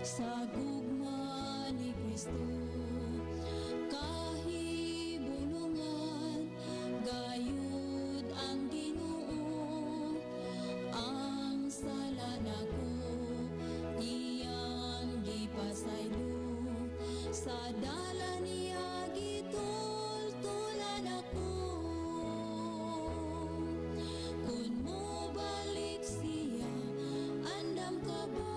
sa gugma ni Kristo. Kahibulungan gayud ang Ginoo, ang sala nako iyang gipasaylo, sa dala niya gitultulan ako. Kun mo balik siya, andam ka ba?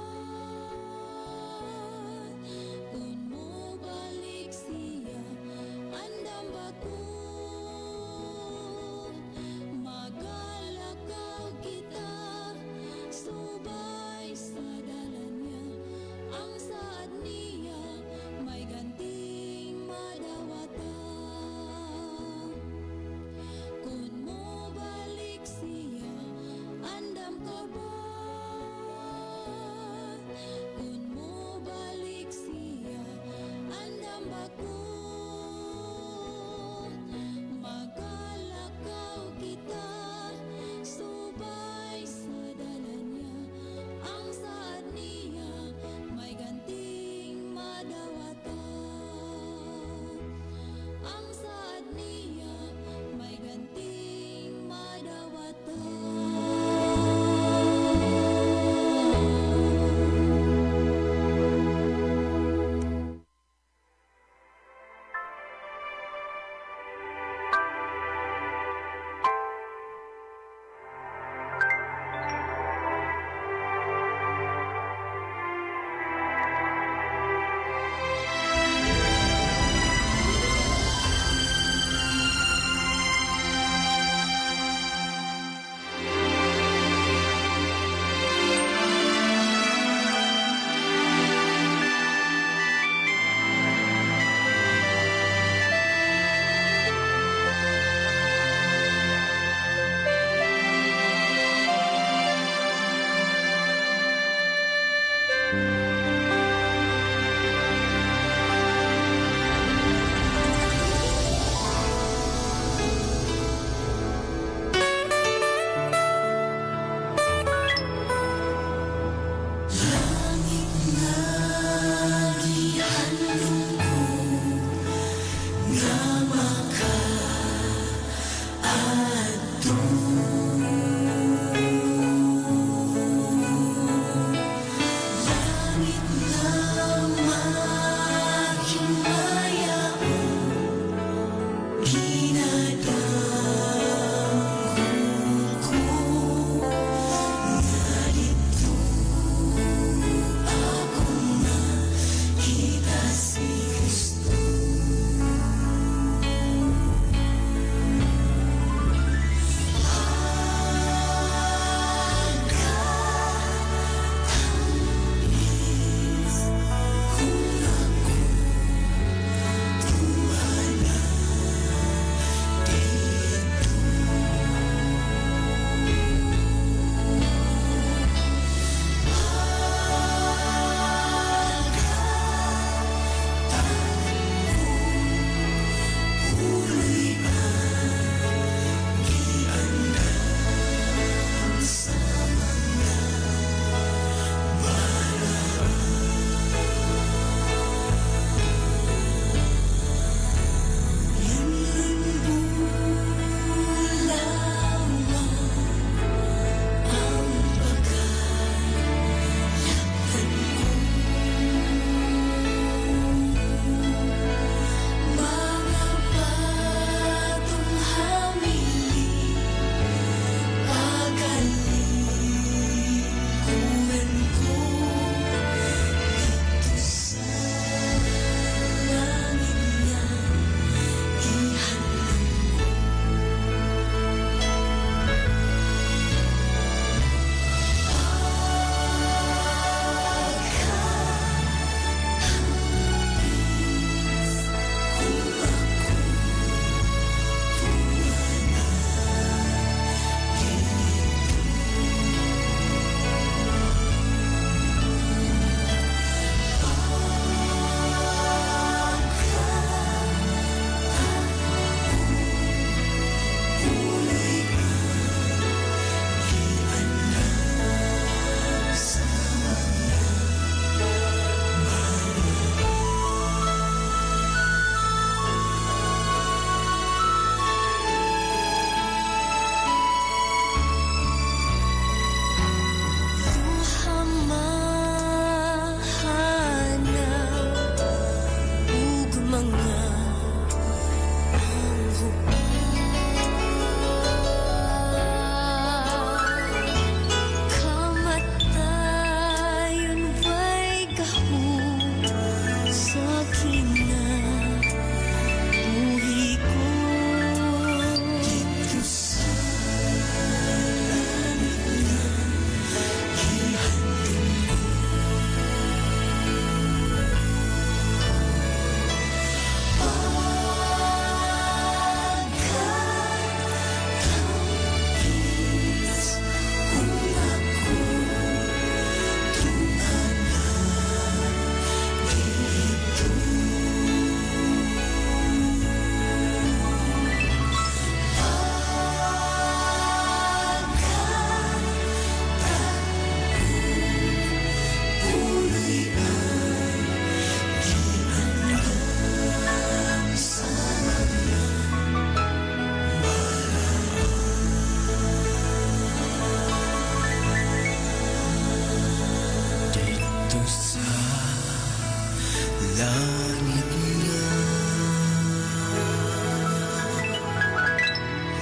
langit nga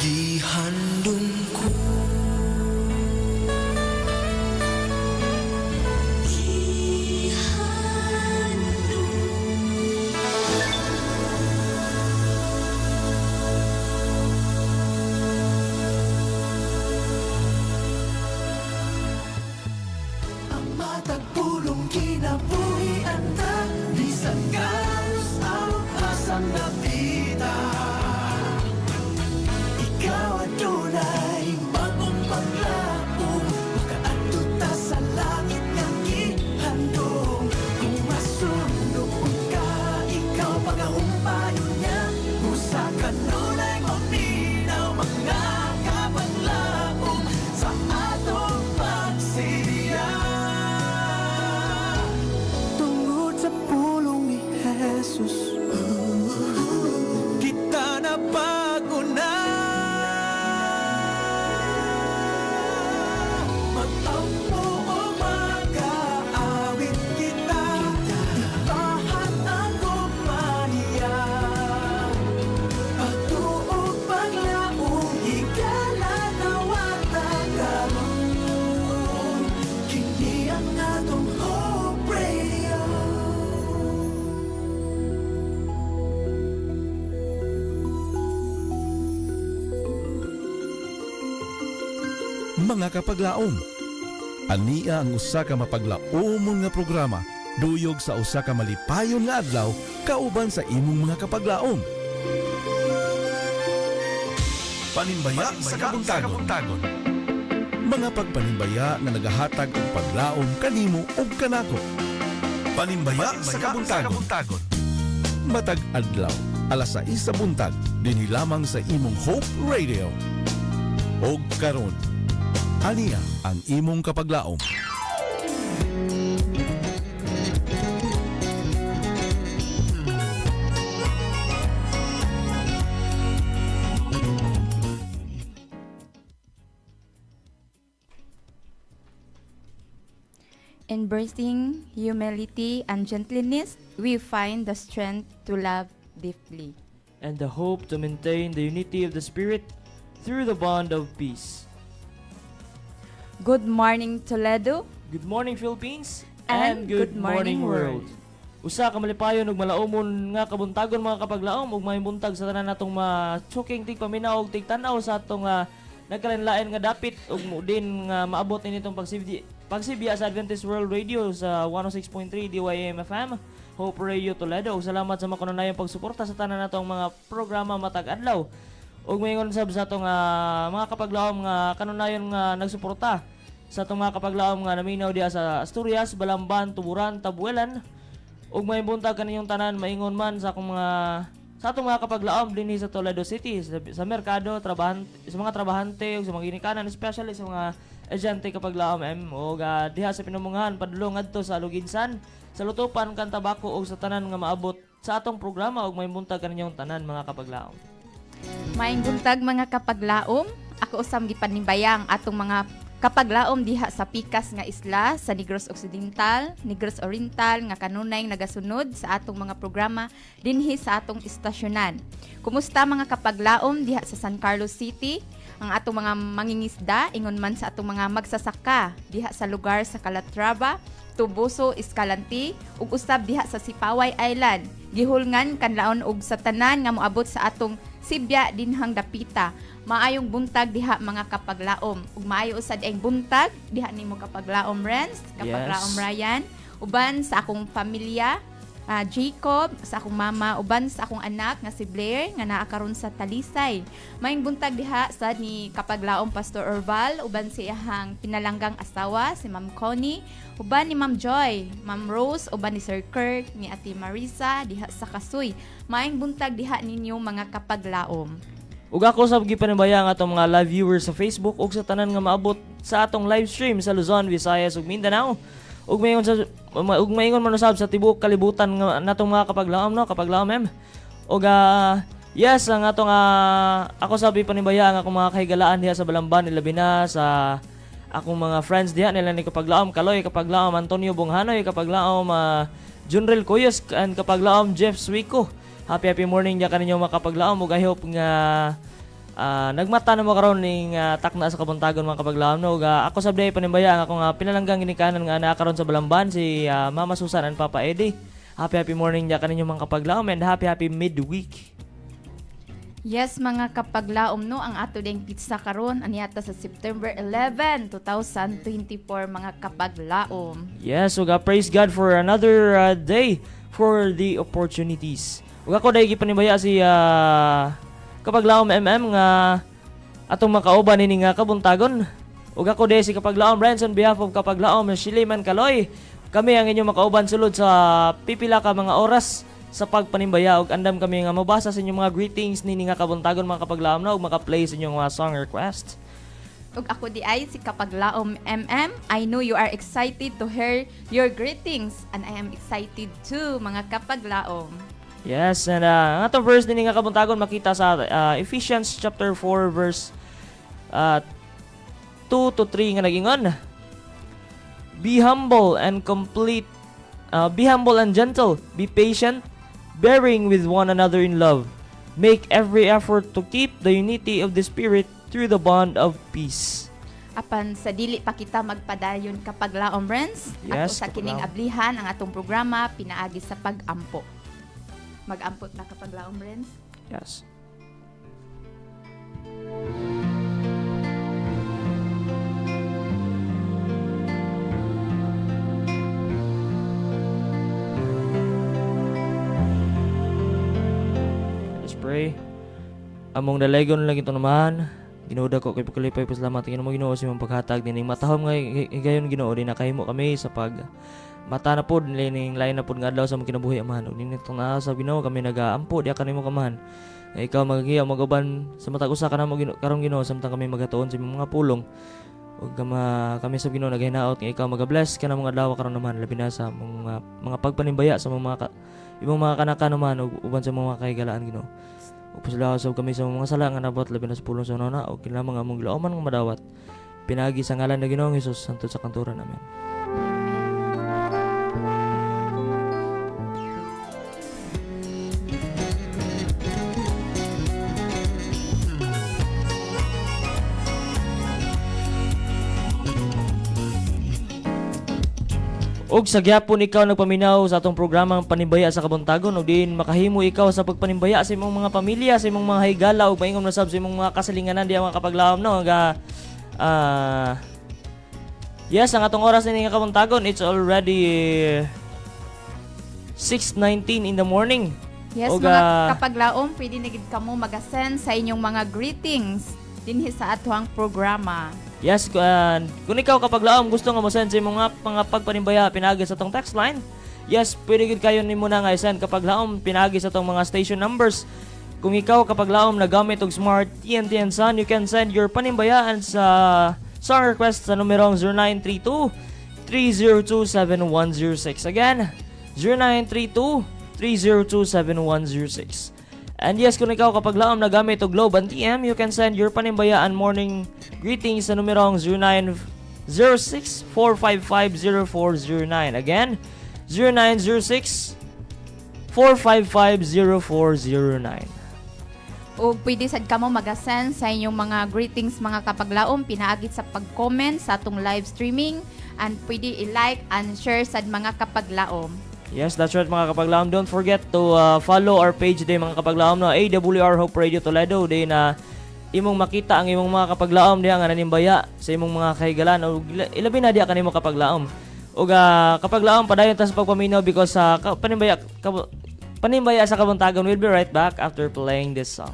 gihandom ko ang matagpulong kinabuhian ta bisan karos ang asang napita ikaw adunay bagong paglaom makaadto ta sa langit nga gihandom kung masundok ka ikaw pagahumpayon niya usa ka nunay maminaw mga kapaglaom sa atong pagsiya tungod sa pulong ni Jesus kita na bago na magtampo o mag-aawit kita ibahan ang kumaniya pagtuog paglaong higala nawata karon kini ang atong Hope Radio. Mga kapaglaom, ania ang usa ka mapaglaomon nga programa duyog sa usa ka malipayon nga adlaw kauban sa imong mga kapaglaom. Panimbaya sa kabuntagon. Mga pagpanimbaya nga nagahatag og paglaom kanimo ug kanako. Panimbaya sa kabuntagon. Matag adlaw, alas 6 sa buntag, dinhi lamang sa imong Hope Radio. Og karon, ania ang imong kapaglaom. Embracing humility and gentleness, we find the strength to love deeply. And the hope to maintain the unity of the Spirit through the bond of peace. Good morning, Toledo. Good morning, Philippines. And good morning, world. Usa ka malipayon ug malaumon nga kabuntagon mga kapaglaom ug mahimuntag sa tanan natong ma-choking tigpaminaw ug tigtanaw sa atong nagkalanlain nga dapit ug din nga maabot nitong pagsibya sa Adventist World Radio sa 106.3 DYM FM, Hope Radio Toledo. Ug salamat sa makanunayang pagsuporta sa tanan natong mga programa matag adlaw. Ug mayngon sab sa atong mga kapaglaom nga kanunayon nga nagsuporta sa atong mga kapaglaom nga naminaw diha sa Asturias, Balamban, Tuburan, Tabuelan. Ug may buntag kaniyong tanan maingon man sa akong sa atong mga kapaglaom dinhi sa Toledo City, sa merkado, sa mga trabahante ug sa mga ginikanan, especially sa mga edyante kapaglaom ug diha sa pinamunghan padulong adto sa Luginsan, sa Lutupan kan Tabako ug sa tanan nga maabot sa atong programa ug may buntag kaniyong tanan mga kapaglaom. Maayong buntag mga kapaglaom. Ako usam gipanimbayang atong mga kapaglaom diha sa pikas nga isla sa Negros Occidental, Negros Oriental nga kanunay nagasunod sa atong mga programa dinhi sa atong istasyonan. Kumusta mga kapaglaom diha sa San Carlos City? Ang atong mga mangingisda ingon man sa atong mga magsasaka diha sa lugar sa Calatrava, Tubuso, Escalante ug usab diha sa Sipaway Island. Gihulngan kanlaon og sa tanan nga moabot sa atong Sibya dinhang dapita. Maayong buntag diha mga kapaglaom. Ug maayo usad ang buntag diha nimo kapaglaom Renz, kapaglaom Yes. Ryan, uban sa akong pamilya, Jacob, sa akong mama, uban sa akong anak nga si Blair nga naa karon sa Talisay. Maayong buntag diha sa ni kapaglaom Pastor Orval, uban sa iyang pinalanggang asawa si Ma'am Connie, uban ni Ma'am Joy, Ma'am Rose, uban ni Sir Kirk, ni Ate Marisa diha sa Kasuy. Maayong buntag diha ninyo mga kapaglaom. Ug ako sa gipanimbayang atong mga live viewers sa Facebook ug sa tanan nga maabot sa atong live stream sa Luzon, Visayas ug Mindanao. Ug maingon man usab sa tibuok kalibutan nga natong mga kapaglaom no, kapaglaom mem. Ug yes, ang atong ako sabi panibaya ang akong mga kahigalaan diha sa Balamban, ilabi na sa akong mga friends diha nila ni kapaglaom Kaloy, kapaglaom Antonio Bonghanoy, kapaglaom Junrel Cuyos and kapaglaom Jeff Swico. Happy morning diya kaninyo mga kapaglaom ug I hope nga nagmata na mo karon ning takna sa kabuntagon mga kapaglaom no. Ako sabday panimbaya ang akong pinalanggang ginikanan nga naa karon sa Balamban si Mama Susan and Papa Eddie. Happy morning diya kaninyo mga kapaglaom and happy midweek. Yes, mga kapaglaom no, ang ato ding pizza karon aniata sa September 11, 2024 mga kapaglaom. Yes, so praise God for another day for the opportunities. Ug ako dai gipanibaya si kapaglaom nga atong makauban ini nga kabuntagon. Ug ako dai si kapaglaom Branson on behalf of kapaglaom Shiliman Kaloy. Kami ang inyong makauban sulod sa pipila ka mga oras sa pagpanimbaya ug andam kami nga mabasa sa inyong mga greetings nini nga kabuntagon mga kapaglaom na ug maka-play sa inyong mga song request. Ug ako di ay si kapaglaom MM. I know you are excited to hear your greetings and I am excited too mga kapaglaom. Yes, and ang atong verse nini nga kabuntagon makita sa Ephesians chapter 4 verse 2 to 3 nga nagingon. Be humble and gentle, be patient, bearing with one another in love. Make every effort to keep the unity of the Spirit through the bond of peace. Apan sa dili pa kita magpadayon kapaglaom friends, Yes, ato sa kining kapaglaom. ablihan ang atong programa pinaagi sa pag-ampo. Mag-ampot na kapaglaom friends. Yes. Let's pray. Among dalagon lang ito naman. Ginuda ko kay pagkalipay pasalamat Ginoo mo Ginoo sa imong paghatag dining matahom nga higayon Ginoo di nakahimo kami sa pag mata na pod ning lain na pod nga adlaw sa among kinabuhi amahan. Ug ninitong naa sa Ginoo kami nagaampo di kanimo kamahan. Nga ikaw magagiya magaban sa matag usa kanamo karong Ginoo samtang kami magatuon sa imong mga pulong. Ug kami sa Ginoo naghinaot nga ikaw magabless kanamo nga adlaw karon naman labi na sa mga pagpanimbaya sa mga imong mga kanaka naman ug uban sa mga kahigalaan Ginoo. Upasalaw kami sa mga sala nga nabot labi na sa pulong sa una o kinahanglan among gilauman nga madawat. Pinagi sa ngalan ni Ginoong Hesus santo sa kanturan. Amen. Og sa gyapon ikaw nagpaminaw sa atong programang Panimbaya sa Kabuntagon ug din makahimo ikaw sa pagpanimbaya sa imong mga pamilya, sa imong mga higala ug maingom na sab sa imong mga kasalinganan diha mga kapaglaom no. Yes, ang atong oras ni nga Kabuntagon it's already 6:19 in the morning. Yes, Og, mga kapaglaom, pwede na gid kamo mag-send sa inyong mga greetings dinhi sa atuang programa. Yes, kung ikaw kapaglaom gusto nga mo send sa imong mga pagpanimbaya pinagi sa tong text line. Yes, pwede gid kayo nimo na nga i-send kapaglaom pinagi sa tong mga station numbers. Kung ikaw kapaglaom nagamit og smart TNT and Son, you can send your panimbayaan sa song request sa numerong 0932-302-7106. Again, 0932-302-7106. And yes, kung ikaw kapaglaom nagamit og Globe and TM, you can send your panimbayaan morning greetings sa numerong 0906-455-0409. Again, 0906-455-0409. O pwede sad kamo mag-send sa inyong mga greetings mga kapaglaom pinaagit sa pag-comment sa atong live streaming and pwede i-like and share sad mga kapaglaom. Yes, that's right mga kapaglaom. Don't forget to follow our page day mga kapaglaom na AWR Hope Radio Toledo day na imong makita ang imong mga kapaglaom diha nga nanimbaya sa imong mga kahigalan o ilabi na diha kanimo kapaglaom. O kapaglaom padayon ta sa pagpaminaw because panimbaya sa Kabuntagon. We'll be right back after playing this song.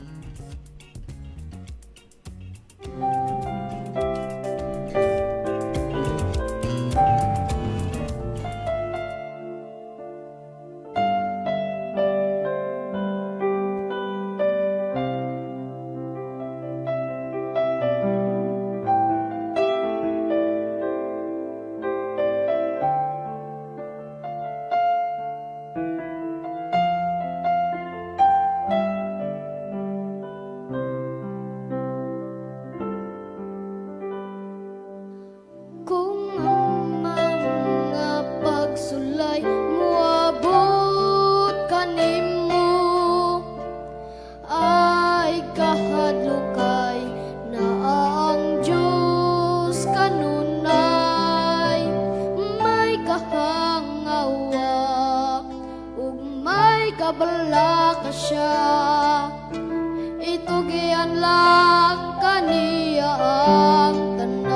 kabala ka siya. Itugian lang kaniya ang tanan.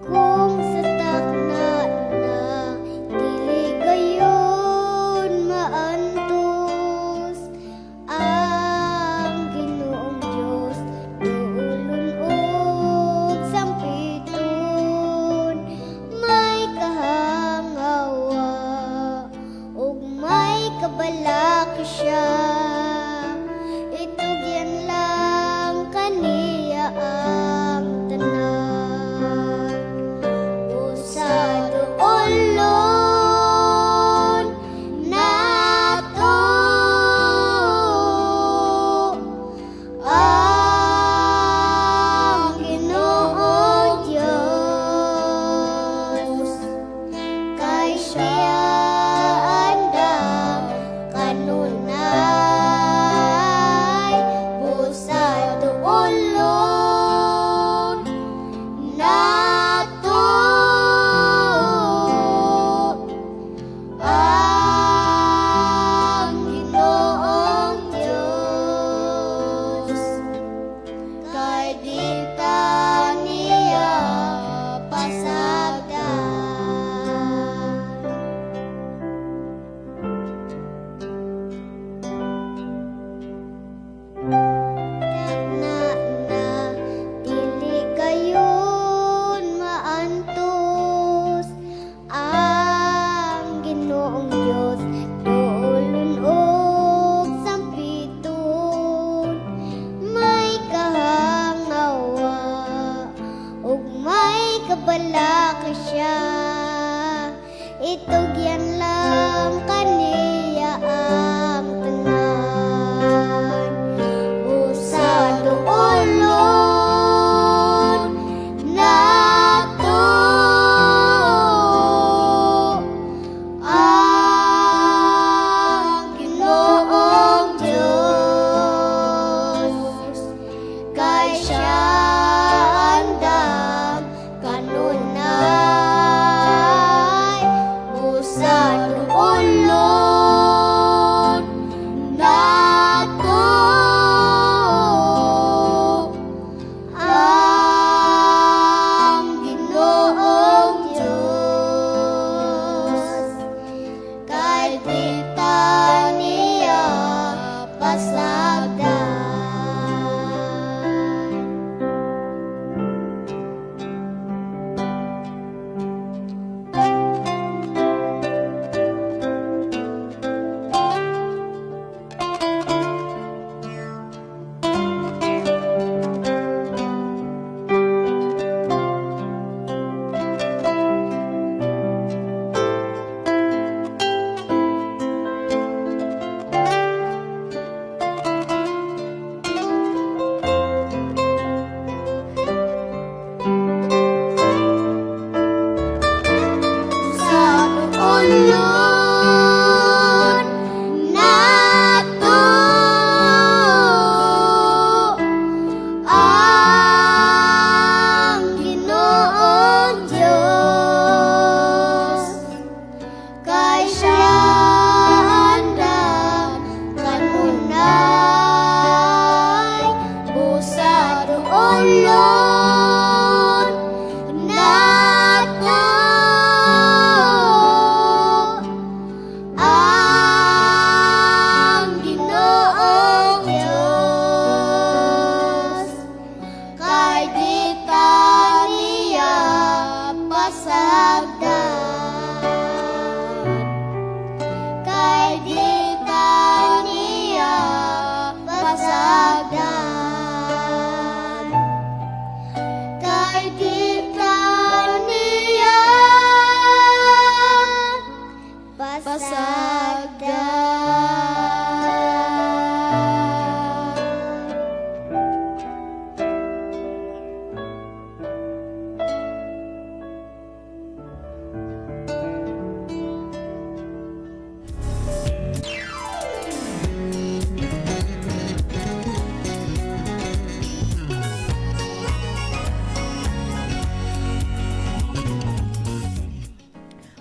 Kung sa takna na dili gayon maantos ang Ginoong Diyos, duulon og sampiton, may kahangawa ug may kabalak siya. Itugyan lang kaniya ang tanan. Usado ulon nato ang Ginoong Diyos, kay siya andam kanunay. Usado ulon nato ang Ginoong Diyos, kay di ta niya pasagdan. Na dili gayon maantos ang Ginoong Diyos, duolon og sampiton, may kahangawa ug may kabalak siya. Itugyan lang kaniya ang tanan. Usado ulon nato ang Ginoong Diyos, kay siya andam kanunay. Usado ulon nato ang Ginoong Diyos, kay di ta niya pasagdan. Usado ulon nato ang Ginoong Diyos, kay siya andam kanunay. Usado ulon nato ang Ginoong Diyos, kay di ta niya pasagdan. Kay di ta niya pasagdan. Kay di ta niya pasagdan.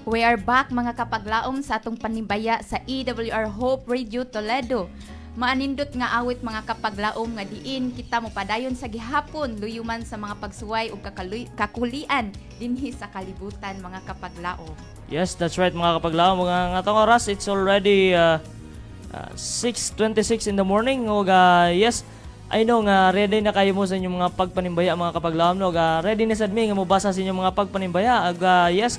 We are back mga kapaglaom sa atong panibaya sa EWR Hope Radio Toledo. Maanindot nga awit mga kapaglaom nga diin kita mo padayon sa gihapon luyuman sa mga pagsuway ug kakulian dinhi sa kalibutan mga kapaglaom. Yes, that's right mga kapaglaom. Mga atong oras, it's already 6:26 in the morning. Ug yes, I know nga ready na kayo mo sa inyong mga pagpanimbaya mga kapaglaom. Ug ready na sad mi nga mobasa sa inyong mga pagpanimbaya. Ug yes,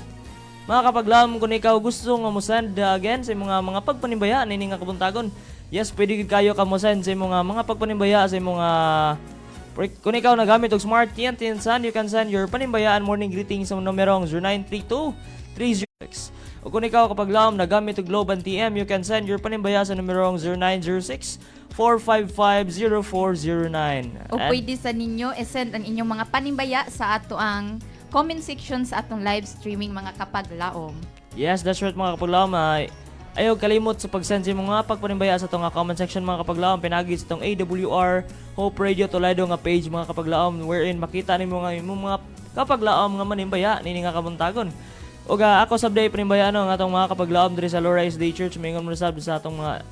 mga kapaglaom, kung ikaw gusto nga mo send again sa mga pagpanimbaya nini nga kabuntagon, yes, pwede gid kayo ka mo send sa mga pagpanimbaya sa mga kung ikaw nagamit og Smart TNT Sun, you can send your panimbayaan morning greetings sa numerong 0932-306. O kung ikaw kapaglaom nagamit og Globe and TM, you can send your panimbaya sa numerong 0906-455-0409. O pwede sa ninyo i-send ang inyong mga panimbaya sa ato ang comment section sa atong live streaming mga kapaglaom. Yes, that's right mga kapaglaom. Ayaw kalimot sa pag-send sa mga pagpanimbaya sa itong comment section mga kapaglaom. Pinagi sa itong AWR Hope Radio Toledo nga page mga kapaglaom, wherein makita ni mga kapaglaom nga manimbaya nini nga kabuntagon. O ako sabday panimbaya nga atong mga kapaglaom diri sa Loray Day Church. Mayingon mo sa atong mga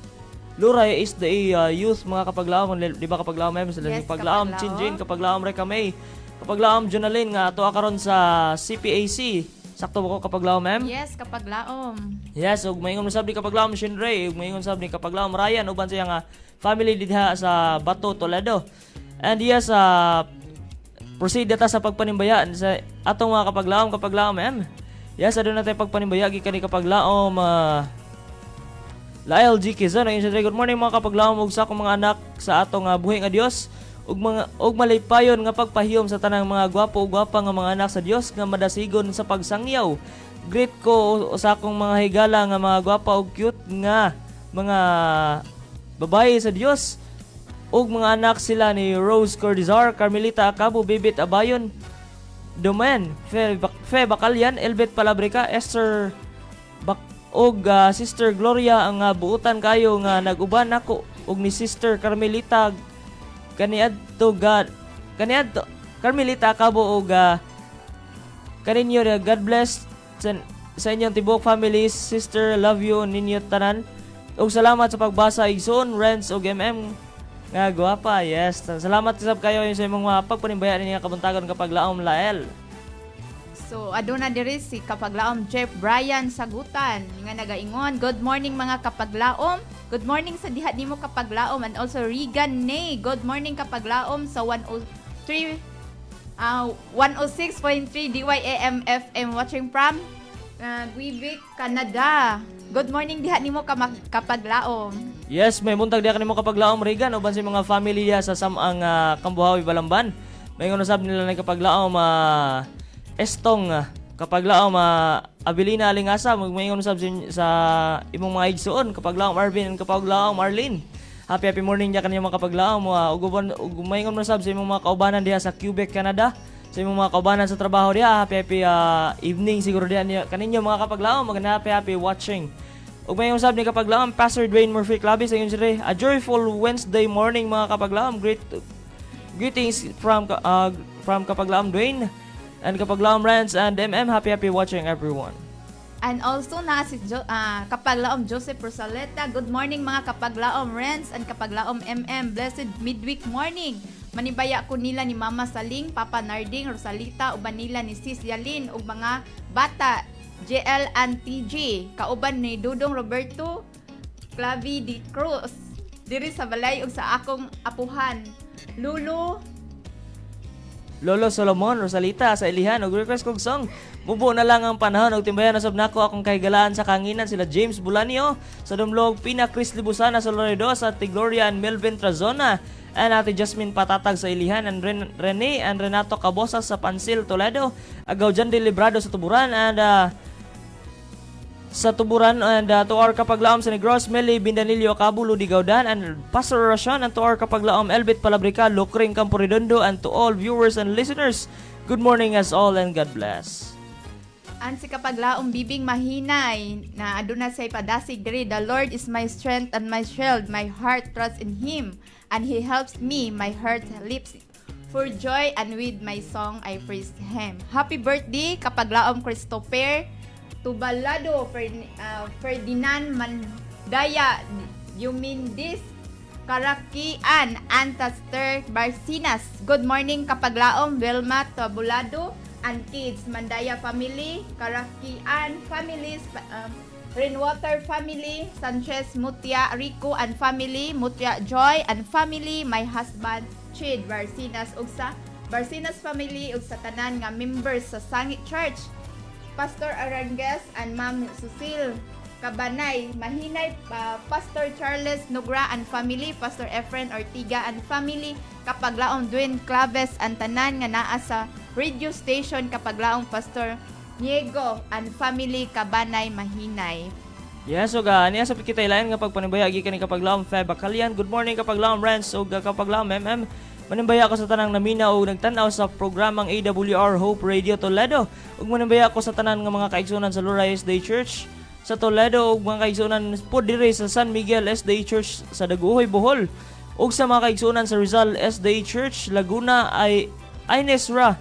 Loray is the youth mga kapaglaom. Di ba kapaglaom sila? Yes, kapaglaom Chinjin, kapaglaom Rekamay, kapaglaom Jonalyn nga ato karon sa CPAC. Sakto ba ko kapaglaom ma'am? Yes, kapaglaom. Yes, ug maingon usab ni kapaglaom Shinray, ug maingon usab ni kapaglaom Ryan uban siya nga family diha sa Bato, Toledo. And yes, proceed data sa pagpanimbayaan sa atong mga kapaglaom ma'am. Yes, aduna tay pagpanimbayag kani kapaglaom Lael G. Kizon. Good morning mga kapaglaom ug sa akong mga anak sa atong buhi nga Dios ug malaypayon nga pagpahiyom sa tanang mga gwapo ug gwapa nga mga anak sa Dios nga madasigon sa pagsangyaw. Greet ko sa akong mga higala nga mga gwapa ug cute nga mga babae sa Dios ug mga anak sila ni Rose Cordizar, Carmelita Acabo, Bibit Abayon, Domen, Fe Bacalian, Elbet Palabrica, Esther og Sister Gloria ang buutan kayo nga nag-uban nako og ni Sister Carmelita kaniadto Carmelita Acabo og kaninyo God bless sa inyong tibok families. Sister, love you ninyo tanan og salamat sa pagbasa igsoon Renz og MM nga gwapa. Yes, salamat sab kayo sa imong mga pagpanimbayan ninyo kabuntagon kapaglaom Lael. So, aduna diri si kapaglaom Jeff Brian Sagutan nga nagaingon, good morning mga kapaglaom. Good morning sa diha nimo kapaglaom, and also Regan Nay. Good morning kapaglaom sa 106.3 DYAM FM watching from Quebec, Canada. Good morning diha nimo kapaglaom. Yes, may muntag diha kanimo kapaglaom Regan uban sa mga family diha sa samang Kambuhawi, Balamban. May usab nila na kapaglaom Estong kapaglaom Abilina Alingasa, magmaingon usab sa imong mga igsoon kapaglaom Arvin and kapaglaom Arlene. Happy morning diha kanimo kapaglaom ug maingon usab sa imong mga kaubanan diha sa Quebec, Canada. Sa imong mga kaubanan sa trabaho diha, happy evening siguro diha kaninyo mga kapaglaom, happy watching. Ug may usab ni kapaglaom Pastor Dwayne Murphy Clavis sa inyo sire. A joyful Wednesday morning mga kapaglaom. Greetings from kapaglaom Dwayne and kapaglaom Renz and MM. Happy watching everyone. And also na si kapaglaom Joseph Rosaleta. Good morning mga kapaglaom Renz and kapaglaom MM. Blessed midweek morning. Manibaya ko nila ni Mama Saling, Papa Narding, Rosalita, uban nila ni Sis Yalin ug mga bata JL and TJ. Kauban ni Dudong Roberto Clavi Di Cruz. Diri sa balay ug sa akong apuhan. Lolo Solomon, Rosalita sa ilihan og request kog song. Mubo na lang ang panahon og timbayan nasab nako akong kahigalaan sa kanginan sila James Bulanio sa Dumlog, Pina Chris Libusana sa Loredo, sa Gloria and Melvin Trazona, and Ate Jasmine Patatag sa ilihan, and Rene and Renato Cabosa sa Pansil, Toledo, Agaw Jan de Librado sa Tuburan, and to our kapaglaom sa Negros, Meli Bindanilio Cabulo di Gaudan, and Pastor Rashan, and to our kapaglaom Elbit Palabrica, Lucring Campo Redondo, and to all viewers and listeners, good morning as all and God bless. Ang si kapaglaom Bibing Mahinay na aduna say padasig diri, the Lord is my strength and my shield, my heart trusts in Him, and He helps me, my heart leaps for joy, and with my song I praise Him. Happy birthday kapaglaom Christopher Tubalado, Ferdinand Mandaya, Yumindis, Karakian, Antaster, Barcinas. Good morning Kapaglaom, Wilma Tabulado, and kids, Mandaya family, Karakian families, Rainwater family, Sanchez Mutia Rico and family, Mutia Joy and family, my husband Chid Barcinas ug sa Barcinas family ug sa tanan nga members sa Sangit Church, Pastor Arangues and Ma'am Susil Kabanay, Mahinay, Pastor Charles Nugra and family, Pastor Efren Ortiga and family, Kapaglaong Dwayne Claves and tanan nga naa sa radio station Kapaglaong Pastor Niego and family, Kabanay, Mahinay. Yes, so niya sa kita ilayan nga pagpanibaya gikan ni Kapaglaom Feb Bakalian. Good morning Kapaglaom Renz ug Kapaglaom MM. Manimbaya ako sa tanang namina ug nagtan-aw sa programang AWR Hope Radio Toledo. Ug manimbaya ako sa tanan nga mga kaigsunan sa Loray SD Church sa Toledo ug mga kaigsunan pod diri sa San Miguel SD Church sa Daguhoy, Bohol. Ug sa mga kaigsunan sa Rizal SD Church Laguna ay Ines Ra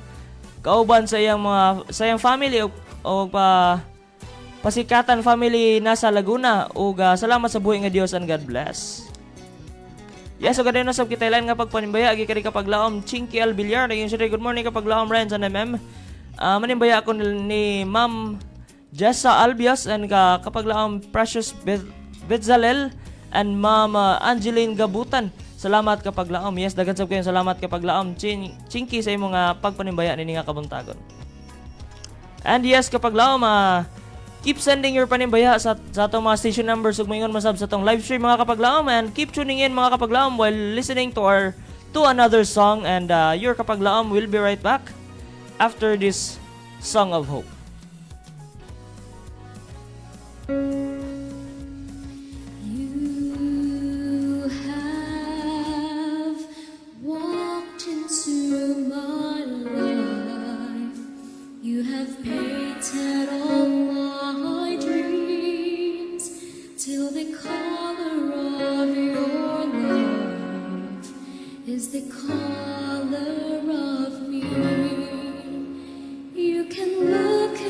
kauban sa iyang family o pasikatan family nasa Laguna ug salamat sa buhi nga Dios and God bless. Yes, so gadaynon sab kita ilan nga pagpanimbaya agi kani Kapaglaom Chinky L Villar naging siya good morning Kapaglaom Renz and MM. Manimbaya ako ni Ma'am Jessa Albias and Kapaglaom Precious Betzalel and Ma'am Angeline Gabutan. Salamat Kapaglaom. Yes, dagan sab kayo salamat Kapaglaom Chinky sa imong pagpanimbaya nini nga kabuntagon. And yes, Kapaglaom, keep sending your panimbaya sa atong mga station numbers ug moingon masab sa atong live stream mga Kapaglaom, and keep tuning in mga Kapaglaom while listening to another song, and your Kapaglaom will be right back after this song of hope. You have walked into my life. You have painted all my dreams till the color of your love is the color of me. You can look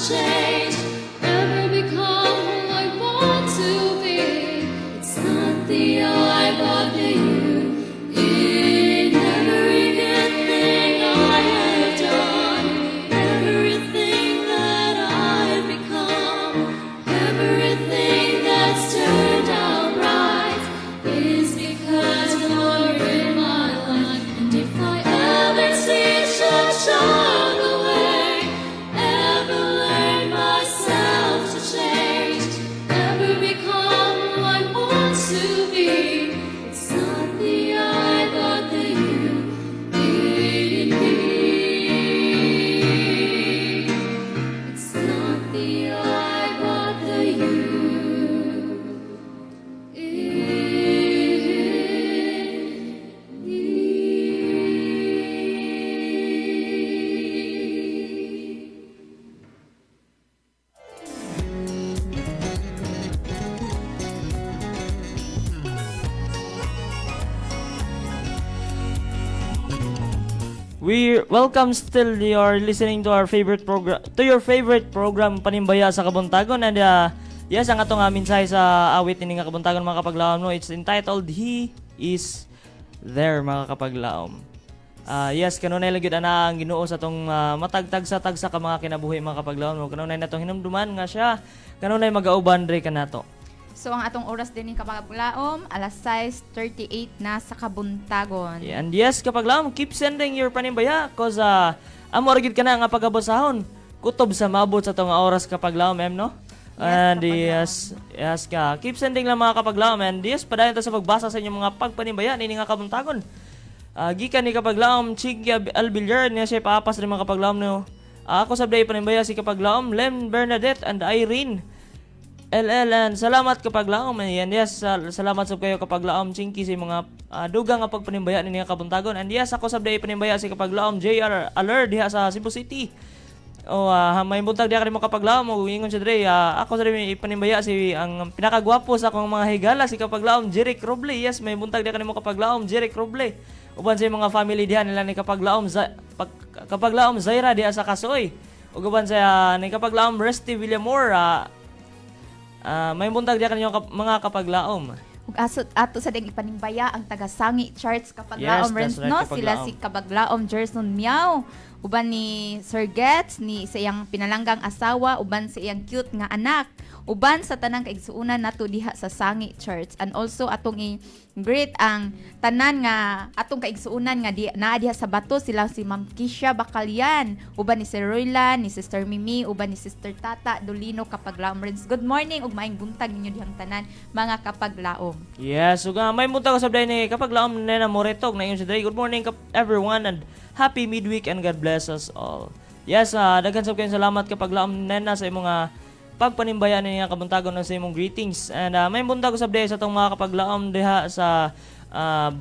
change, ever become who I want to be. It's not the I, but the you. In every good thing I have done, everything that I've become, everything that's turned out right, is because you're in my life. And if I ever see sunshine away, ever learn myself to change, ever become who I want to be, it's not the I, but the you in me. It's not the I, but the you in me. We welcome still you're listening to our favorite program, to your favorite program Panimbaya sa Kabuntagon, and yes, ang atong mensahe sa awit ini nga Kabuntagon mga kapaglaom no, it's entitled He is There mga kapaglaom. Yes, kanunay lang gyud ana ang Ginoo sa atong matagtag sa tagsa ka mga kinabuhi mga kapaglaom no. Kanunay natong hinumduman nga siya kanunay magauban diri kanato. So ang atong oras din kapaglaom, alas 6:38 na sa Kabuntagon. Yeah, and yes, kapaglaom, keep sending your panimbaya cause amo ra gyud kana nga pagabosahon. Kutob sa mabot sa tong oras kapaglaom no. And yes, ka. Keep sending lang mga kapaglaom, and yes, padayon ta sa pagbasa sa inyong mga pagpanimbaya ini nga Kabuntagon. Gikan ni kapaglaom Chigya Albillar niya siya paapas rin mga kapaglaom no. Ako sa day panimbaya si kapaglaom Lem Bernadette and Irene LLN. Salamat kapaglaom. And yes, salamat sa kayo kapaglaom Chinky sa mga dugang nga pagpanimbaya ni nga Kabuntagon. And yes, ako sa day panimbaya si kapaglaom JR Alert diha sa Cebu City. May buntag diha kani mo kapaglaom mo ingon siya dre. Ako sa day panimbaya si ang pinakagwapo sa akong mga higala si kapaglaom Jeric Roble. Yes, may buntag diha kani mo kapaglaom Jeric Roble. Uban sa mga family diha nila ni kapaglaom kapaglaom Zaira diha sa Kasoy. Ug uban sa ni kapaglaom Resty Villamor. May buntag diya kanyo mga kapaglaom. Ug ato sa ding ipanimbaya ang taga-Sangi Charts kapaglaom Yes, that's right, no, kapaglaom. sila si kapaglaom Gerson Miao, uban ni Sir Gets ni sa iyang pinalanggang asawa, uban sa iyang cute nga anak, uban sa tanang kaigsuonan nato diha sa Sangi Charts. And also atong i-greet ang tanan nga atong kaigsuonan nga naa diha sa Bato, sila si Ma'am Kisha Bacalian, uban ni Sir Roylan, ni Sister Mimi, uban ni Sister Tata Dolino kapaglaom. Good morning ug maayong buntag ninyo dihang tanan mga kapaglaom. Yes, ug may buntag sa day ni kapaglaom Nena Moretog na ingon siya dre. Good morning everyone and happy midweek and God bless us all. Yes, daghan sa kayong salamat kapaglaom Nena sa imong pagpanimbayan niya Kabuntagon sa imong greetings. And may buntag sa day sa tong mga kapaglaom diha sa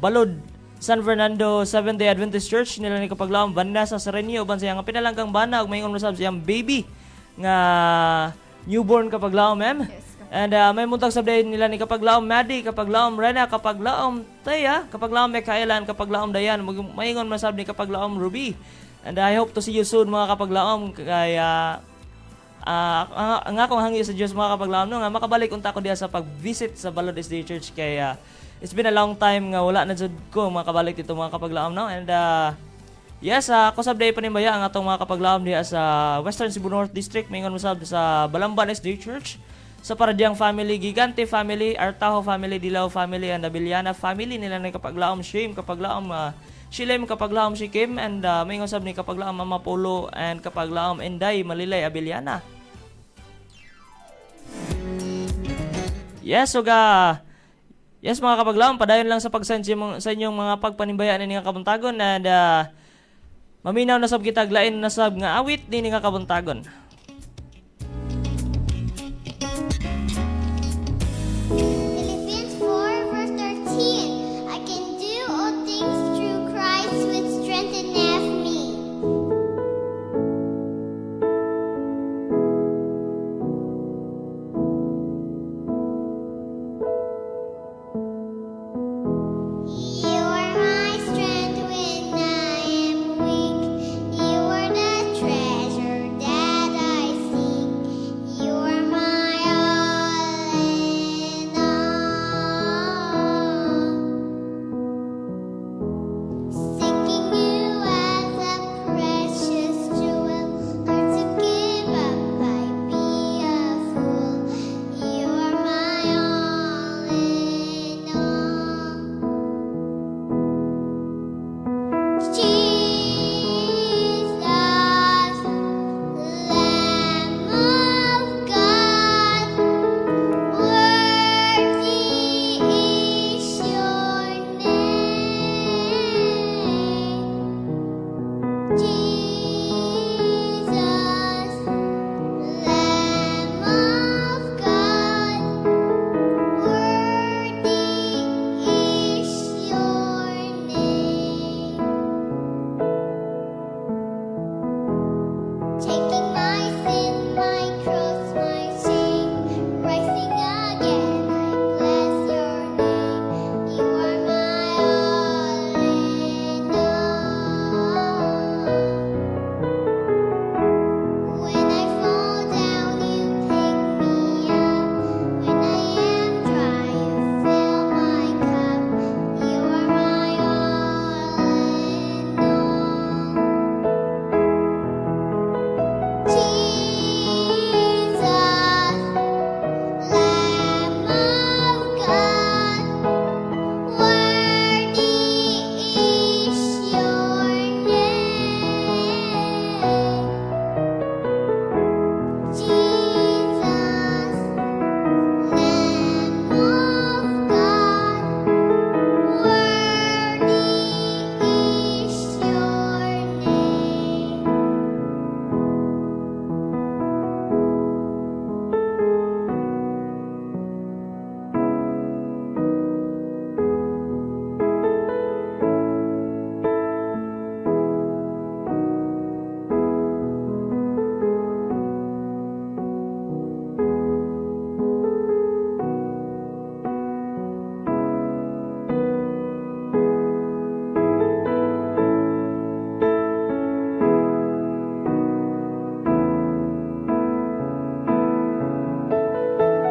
Balod San Fernando Seventh-day Adventist Church nila ni kapaglaom Vanessa Serenio uban sa iyang pinalanggang bana ug mayngon usab sa iyang baby nga newborn kapaglaom ma'am. Yes, and may buntag sa day nila ni kapaglaom Maddie, kapaglaom Rena, kapaglaom Taya, kapaglaom Mikaelan, kapaglaom Dayan, mayngon masab ni kapaglaom Ruby. And I hope to see you soon mga kapaglaom kay ang akong hangi sa Diyos mga kapaglaom no, nga makabalik unta ko diha sa pag-visit sa Balod SDA Church kay it's been a long time nga wala na jud ko makabalik dito mga kapaglaom no. And yes, ako sa day panimbaya ang atong mga kapaglaom diha sa Western Cebu North District, mayngon usab sa Balamban SDA Church, sa Paradiang family, Gigante family, Artaho family, Dilaw family, and Abiliana family nila ni kapaglaom Shame, kapaglaom Shilem, kapaglaom Shikim, and may ngusab ni kapaglaom Mama Polo, and kapaglaom Enday, Malilay, Abiliana. Yes, so yes mga kapaglaom, padayon lang sa pag-send sa inyong mga pagpanimbayaan ni nga Kabuntagon, and maminaw na sab kita glain na sab nga awit ni nga Kabuntagon. Philippians 4 verse 13. I can do all things through Christ which strengtheneth me. You are my strength when I am weak. You are the treasure that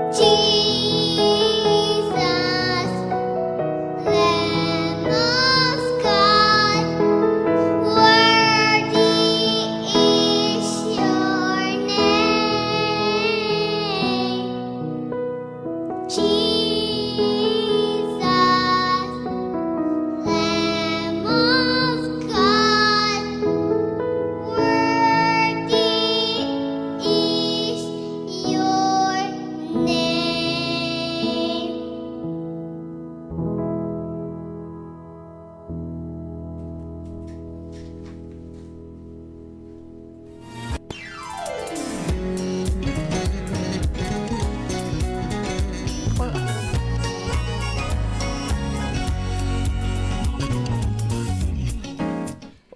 Jesus, Lamb of God, worthy is your name. Jesus, Lamb of God, worthy is your name.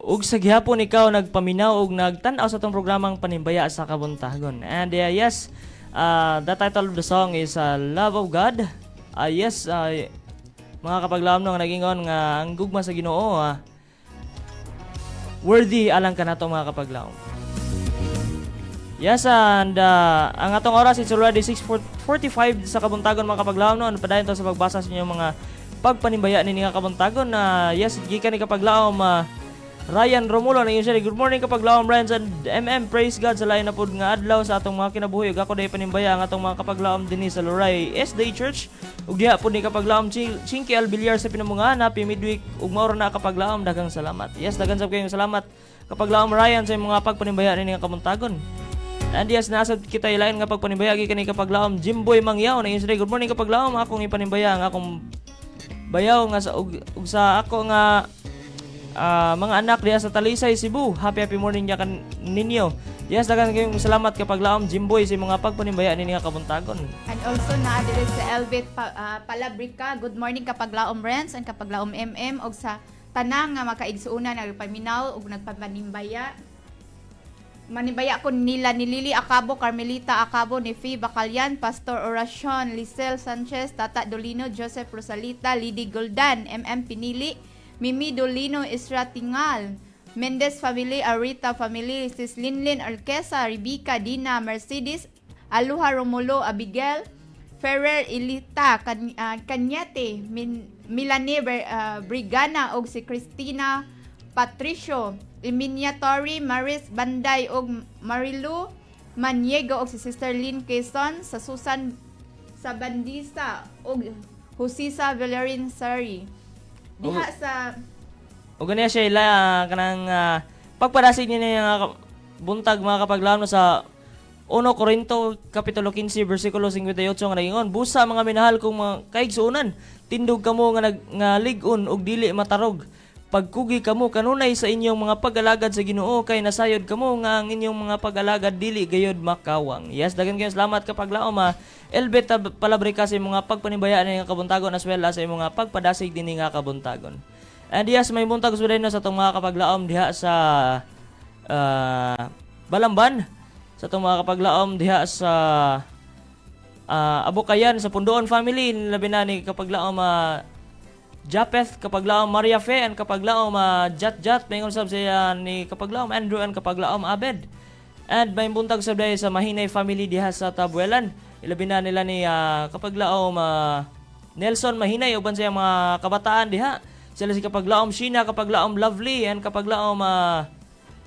Ug sa gihapon ikaw nagpaminaw ug nagtan-aw sa tong programang Panimbaya sa Kabuntagon. And yes, the title of the song is Love of God. Yes, mga kapaglaom nung nagingon nga ang gugma sa Ginoo, worthy alang ka nato mga kapaglaom. Yes, and ang atong oras is already 6:45 sa Kabuntagon mga kapaglaom no. Padayon to sa pagbasa sa inyong mga pagpanimbaya ni nga Kabuntagon na yes, gikan ni kapaglaom Ryan Romulo na yun siya. Good morning kapaglaom Brands and MM. Praise God sa lain na pod nga adlaw sa atong mga kinabuhi. Ug ako day panimbaya ang atong mga kapaglaom dinhi sa Luray SD Church. Ug diha pod ni kapaglaom Chinky Albiliar sa pinamungan happy midweek ug mao na kapaglaom daghang salamat. Yes, daghang sab kayong salamat kapaglaom Ryan sa mga pagpanimbaya ni nga Kabuntagon. And yes, nasad kita ilain nga pagpanimbaya gikan ni kapaglaom Jimboy Mangyaw na yun siya. Good morning kapaglaom. Akong ipanimbaya ang akong bayaw nga sa ug sa ako nga mga anak diya sa Talisay, Cebu. Happy morning niya ninyo. Yes, dagan kayong salamat kapag laom Jimboy sa mga pagpanimbaya ni nga Kabuntagon. And also na diri sa Elbit Palabrica. Good morning kapag laom Renz and kapag laom MM og sa tanang nga makaigsuuna nagpaminaw ug nagpapanimbaya. Manimbaya ko nila ni Lily Acabo, Carmelita Acabo, ni Fee Bacalyan, Pastor Oracion, Lisel Sanchez, Tata Dolino, Joseph Rosalita, Lidi Goldan, MM Pinili, Mimi Dolino Isratingal, Mendez family, Arita family, Sis Linlin Alquesa, Rebecca, Dina, Mercedes, Aluha Romulo, Abigail, Ferrer Ilita, Kanyate, Milane Brigana og si Cristina Patricio, Eminiatori, Maris Banday og Marilu Maniego og si Sister Lynn Quezon, sa Susan Sabandisa og Husisa Valerin Sari. Diha sa O ganiya siya ila kanang pagpadasig niya nga buntag mga kapaglaom sa 1 Corinto kapitulo 15 bersikulo 58 nga nagingon, busa mga minahal kong mga kaigsuonan, tindog kamo nga lig-on ug dili matarog. Pagkugi kamo kanunay sa inyong mga pag-alagad sa Ginoo kay nasayod kamo nga ang inyong mga pag-alagad dili gayud makawang. Yes, dagan kayo salamat kapaglaom Elbet Palabrica sa mga pagpanibayaan ni nga Kabuntagon as well as sa mga pagpadasig dinhi nga Kabuntagon. And yes, may buntag suday na sa itong mga kapaglaom diha sa Balamban. Sa itong mga kapaglaom diha sa Abukayan, sa Pundoon family. Labi na ni kapaglaom Japeth, kapaglaom Maria Fe, and kapaglaom Jat. May ngusab siya ni kapaglaom Andrew and kapaglaom Abed. And may buntag suday sa Mahinay family diha sa Tabuelan. Ilabi na nila ni kapaglaom Nelson Mahinay uban sa mga kabataan diha. Sila si kapaglaom Sheena, kapaglaom Lovely, and kapaglaom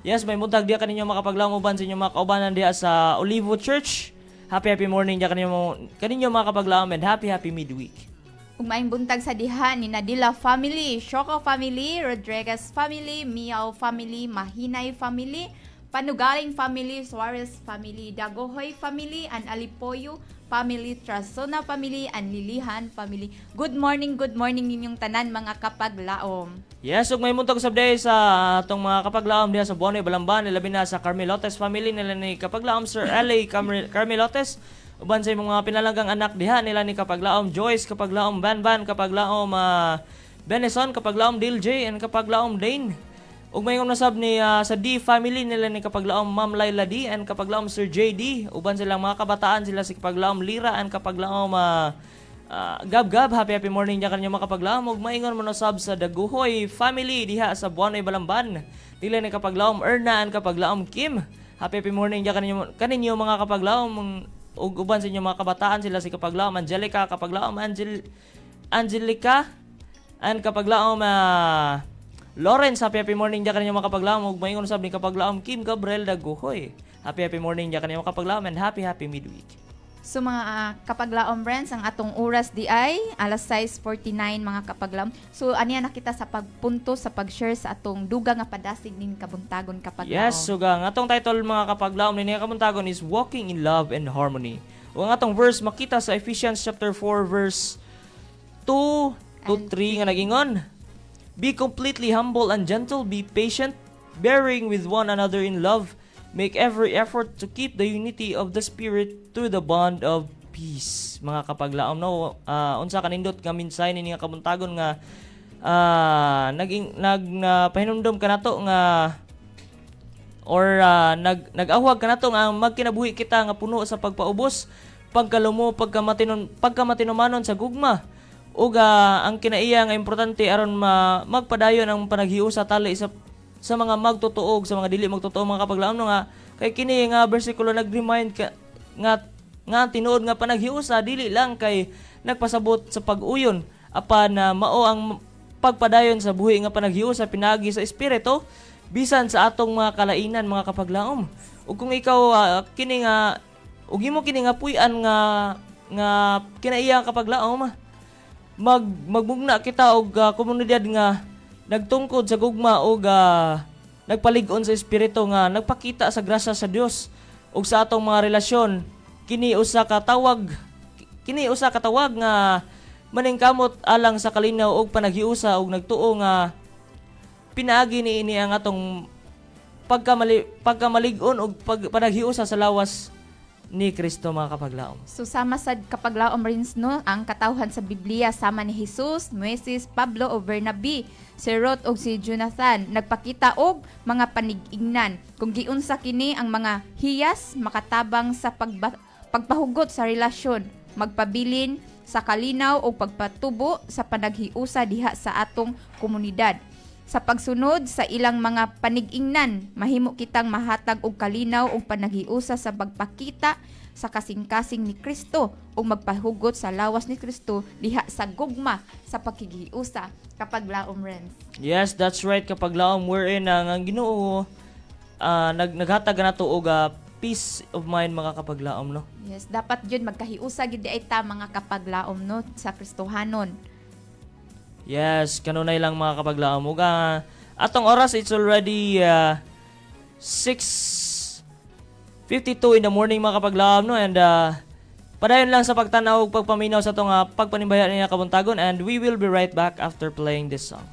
yes, may muntag diha kaninyo mga kapaglaom uban sa inyo mga kaubanan diha sa Olivo Church. Happy morning diha kaninyo mga kapaglaom and happy midweek. Umaing buntag sa diha ni Nadila family, Shoko family, Rodriguez family, Miao family, Mahinay family, Panugaling family, Suarez family, Dagohoy family, and Alipoyo family, Trasona family, and Lilihan family. Good morning ninyong tanan mga kapaglaom. Yes, ug may muntag sabday sa atong mga kapaglaom diha sa Buonoy, Balamban, labi na sa Carmelotes family nila ni kapaglaom Sir L.A. Carmelotes. Uban sa mga pinalanggang anak diha nila ni kapaglaom Joyce, kapaglaom Banban, kapaglaom Beneson, kapaglaom Diljay, and kapaglaom Dane. Ug may nasab ni sa D family nila ni kapaglaom Ma'am Laila D and kapaglaom Sir JD. Uban silang mga kabataan sila si kapaglaom Lira and kapaglaom Gab. Happy morning diha kanyo mga kapaglaom. Ug maingon mo nasab sa Daguhoy family diha sa Buonoy, Balamban. Nila ni kapaglaom Erna and kapaglaom Kim. Happy morning diha kanyo mga kapaglaom. ug uban sa inyo mga kabataan, sila si Kapaglaom Angelica, Kapaglaom Angelica, and Kapaglaom Lawrence. Happy morning dyan kanina mga Kapaglaom. Ug mayon usab ni Kapaglaom Kim Gabriel Daguhoy. Happy morning dyan kanina mga Kapaglaom, and happy midweek. So mga kapaglaom friends, ang atong oras di ay alas 6:49 mga kapaglaom. So aniya na kita sa pagpunto sa pag-share sa atong duga nga padasig nin kabuntagon kapaglaom. Yes, so ang atong title mga Kapaglaom ni kabuntagon is Walking in Love and Harmony. Ug ang atong verse makita sa Ephesians chapter 4 verse 2 to 3 nga nagingon, be completely humble and gentle, be patient, bearing with one another in love. Make every effort to keep the unity of the Spirit through the bond of peace. Mga kapaglaom, no, unsa kanindot nga minsay ni nga kabuntagon nga pahinumdom kanato nga or nag-awag kanato nga magkinabuhi kita nga puno sa pagpaubos, pagkalumo, pagkamatinumanon sa gugma. Ug ang kinaiya nga importante aron magpadayon ang panaghiusa tali sa mga magtutuog, sa mga dili magtutuog mga kapaglaom, no, nga kay kini nga bersikulo nag-remind ka nga tinuod nga panaghiusa dili lang kay nagpasabot sa pag-uyon apan mao ang pagpadayon sa buhi nga panaghiusa pinagi sa espiritu bisan sa atong mga kalainan mga kapaglaom. Ug kung ikaw kini nga ug himo kini nga puy-an nga kinaiya kapaglaom, magmugna kita og komunidad nga nagtungkod sa gugma o nagpalig-on sa espiritu nga nagpakita sa grasya sa Dios ug sa atong mga relasyon. Kini usa ka tawag nga maningkamot alang sa kalinaw ug panaghiusa ug nagtuo nga pinaagi niini ang atong pagkamalig-on ug panaghiusa sa lawas ni Kristo mga kapaglaom. So sama sa kapaglaom rins no, ang katawhan sa Biblia sama ni Jesus, Moises, Pablo o Bernabe, si Ruth o si Jonathan nagpakita og mga panig-ingnan kung giunsa kini ang mga hiyas makatabang sa pagpahugot sa relasyon, magpabilin sa kalinaw o pagpatubo sa panaghiusa diha sa atong komunidad. Sa pagsunod sa ilang mga panig-ingnan, mahimo kitang mahatag og kalinaw og panaghiusa sa pagpakita sa kasing-kasing ni Kristo ug magpahugot sa lawas ni Kristo diha sa gugma sa paghiusa kapaglaom ren. Yes, that's right kapaglaom, wherein ang Ginoo naghatag nato og peace of mind mga kapaglaom, no. Yes, dapat jud magkahiusa gid ay ta mga kapaglaom no sa Kristohanon. Yes, kanunay lang mga kapaglaom. Ug atong oras it's already 6:52 in the morning mga kapaglaom, no, and padayon lang sa pagtanaw ug pagpaminaw sa atong pagpanimbayan niya kabuntagon, and we will be right back after playing this song.